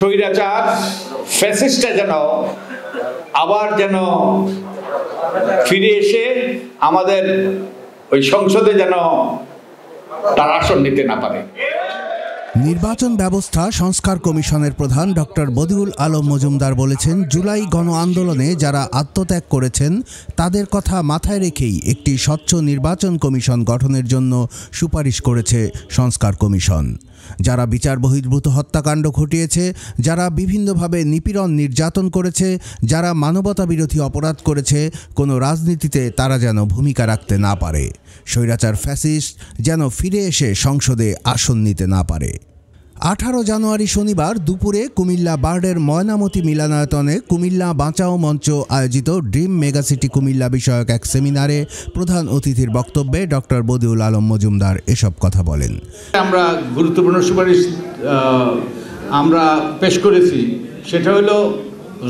স্বৈরাচার ফ্যাসিস্টটা যেন আবার যেন ফিরে এসে আমাদের ওই সংসদে যেন তার আসন নিতে না পারে। নির্বাচন ব্যবস্থা সংস্কার কমিশনের প্রধান ডক্টর বদিউল আলম মজুমদার বলেছেন, জুলাই গণ আন্দোলনে যারা আত্মত্যাগ করেছেন তাদের কথা মাথায় রেখেই একটি স্বচ্ছ নির্বাচন কমিশন গঠনের জন্য সুপারিশ করেছে সংস্কার কমিশন। যারা বিচার বহির্ভূত হত্যাকাণ্ড ঘটিয়েছে, যারা বিভিন্নভাবে নিপীড়ন নির্যাতন করেছে, যারা মানবতা বিরোধী অপরাধ করেছে, কোনো রাজনীতিতে তারা যেন ভূমিকা রাখতে না পারে। স্বৈরাচার ফ্যাসিস্ট যেন ফিরে এসে সংসদে আসন নিতে না পারে। 18 জানুয়ারি শনিবার দুপুরে কুমিল্লা বার্ডের ময়নামতি মিলনায়তনে কুমিল্লা বাঁচাও মঞ্চ আয়োজিত ড্রিম মেগাসিটি কুমিল্লা বিষয়ক এক সেমিনারে প্রধান অতিথির বক্তব্যে ডক্টর বদিউল আলম মজুমদার এসব কথা বলেন। আমরা গুরুত্বপূর্ণ সুপারিশ আমরা পেশ করেছি, সেটা হলো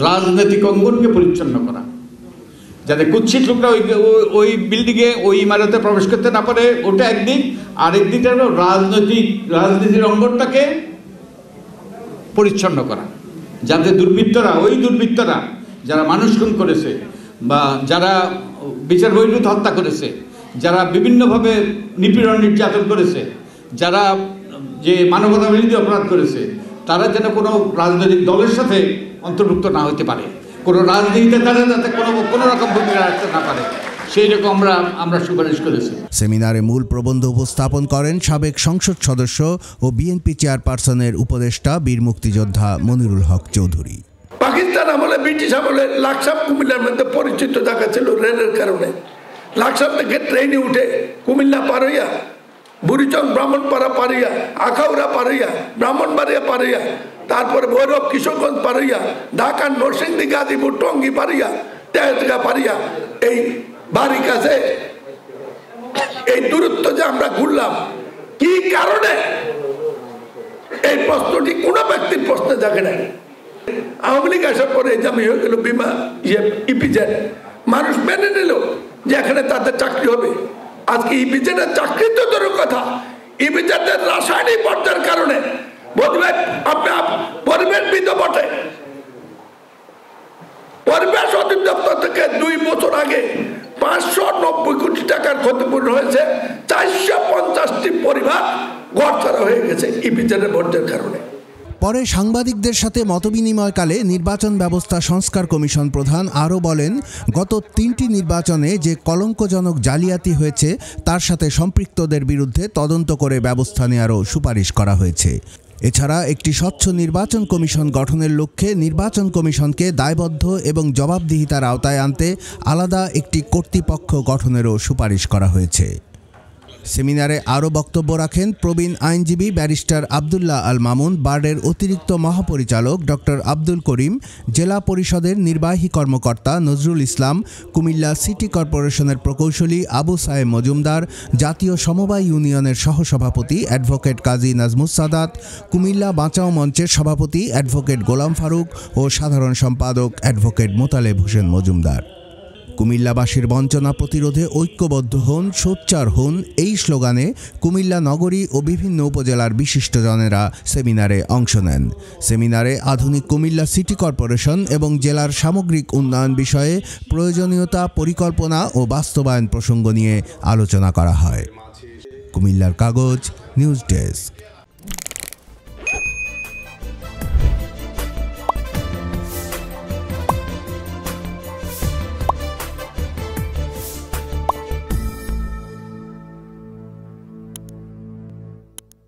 রাজনৈতিক অঙ্গনকে পরিচ্ছন্ন করা, যাতে কুৎসিত লোকরা ওই বিল্ডিংয়ে ওই ইমারতে প্রবেশ করতে না পারে, ওটা একদিক। আরেক দিকটা হলো রাজনীতির অঙ্গনটাকে পরিচ্ছন্ন করা, যাতে দুর্বৃত্তরা যারা মানুষ খুন করেছে বা যারা বিচার বহির্ভূত হত্যা করেছে, যারা বিভিন্নভাবে নিপীড়ন নির্যাতন করেছে, যারা যে মানবতা বিরোধী অপরাধ করেছে, তারা যেন কোনো রাজনৈতিক দলের সাথে অন্তর্ভুক্ত না হতে পারে, কোনো রাজনীতিতে তারা যাতে কোনো রকম ভূমিকা রাখতে না পারে, সেই রকম আমরা সুপারিশ করেছি। সেমিনারে মূল প্রবন্ধ উপস্থাপন করেন সাবেক সংসদ সদস্য ও বিএনপি চেয়ারপারসনের উপদেষ্টা বীর মুক্তিযোদ্ধা মনিরুল হক চৌধুরী। পাকিস্তান আমলে, ব্রিটিশ আমলে লাকসাম কুমিল্লার মধ্যে পরিচিত জায়গা ছিল রেলের কারণে। লাকসাম থেকে ট্রেনে উঠে কুমিল্লা পার হইয়া, বুড়িচং ব্রাহ্মণপাড়া পার হইয়া, আখাউড়া পার হইয়া, ব্রাহ্মণবাড়িয়া পার হইয়া, তারপরে ভৈরব কিশোরগঞ্জ পার হইয়া, ঢাকা নরসিংদী গাজীপুর টঙ্গী পারিয়া, তেজগাঁ পারিয়া, এই বাড়ির কাছে এই দূরত্ব যে আমরা ঘুরলাম, কি কারণে? এই প্রশ্নটি কোন ব্যক্তির প্রশ্নে জাগে না। আওয়ামী লীগ আসার পরে জামি হয়ে গেল বিমা ইপিজেড, মানুষ মেনে নিল যে এখানে তাদের চাকরি হবে। আজকে ইপিজেডের চাকরি তো দূরের কথা, ইপিজেডের রাসায়নিক পর্যায়ের কারণে পরিবেশবিদ বটে, পরিবেশ অধিদপ্তর থেকে 2 বছর আগে 590 কোটি টাকার ক্ষতিপূরণ হয়েছে। 450টি পরিবার ঘরছাড়া হয়ে গেছে ইপিজেডের বর্জ্যের কারণে। পরে সাংবাদিকদের সাথে মতবিনিময়কালে নির্বাচন ব্যবস্থা সংস্কার কমিশন প্রধান আরও বলেন, গত 3টি নির্বাচনে যে কলঙ্কজনক জালিয়াতি হয়েছে তার সাথে সম্পৃক্তদের বিরুদ্ধে তদন্ত করে ব্যবস্থা নেওয়ারও সুপারিশ করা হয়েছে। এছাড়া একটি স্বচ্ছ নির্বাচন কমিশন গঠনের লক্ষ্যে নির্বাচন কমিশনকে দায়বদ্ধ এবং জবাবদিহিতার আওতায় আনতে আলাদা একটি কর্তৃপক্ষ গঠনেরও সুপারিশ করা হয়েছে। সেমিনারে আরও বক্তব্য রাখেন প্রবীণ আইনজীবী ব্যারিস্টার আবদুল্লাহ আল মামুন, বার্ডের অতিরিক্ত মহাপরিচালক ডক্টর আব্দুল করিম, জেলা পরিষদের নির্বাহী কর্মকর্তা নজরুল ইসলাম, কুমিল্লা সিটি কর্পোরেশনের প্রকৌশলী আবু সায়েম মজুমদার, জাতীয় সমবায় ইউনিয়নের সহসভাপতি অ্যাডভোকেট কাজী নাজমুস সাদাত, কুমিল্লা বাঁচাও মঞ্চের সভাপতি অ্যাডভোকেট গোলাম ফারুক ও সাধারণ সম্পাদক অ্যাডভোকেট মোতালেব হোসেন মজুমদার। কুমিল্লাবাসীর বঞ্চনা প্রতিরোধে ঐক্যবদ্ধ হন, সোচ্চার হন, এই স্লোগানে কুমিল্লা নগরী ও বিভিন্ন উপজেলার বিশিষ্টজনেরা সেমিনারে অংশ নেন। সেমিনারে আধুনিক কুমিল্লা সিটি কর্পোরেশন এবং জেলার সামগ্রিক উন্নয়ন বিষয়ে প্রয়োজনীয়তা, পরিকল্পনা ও বাস্তবায়ন প্রসঙ্গ নিয়ে আলোচনা করা হয়। কুমিল্লার কাগজ, নিউজ ডেস্ক।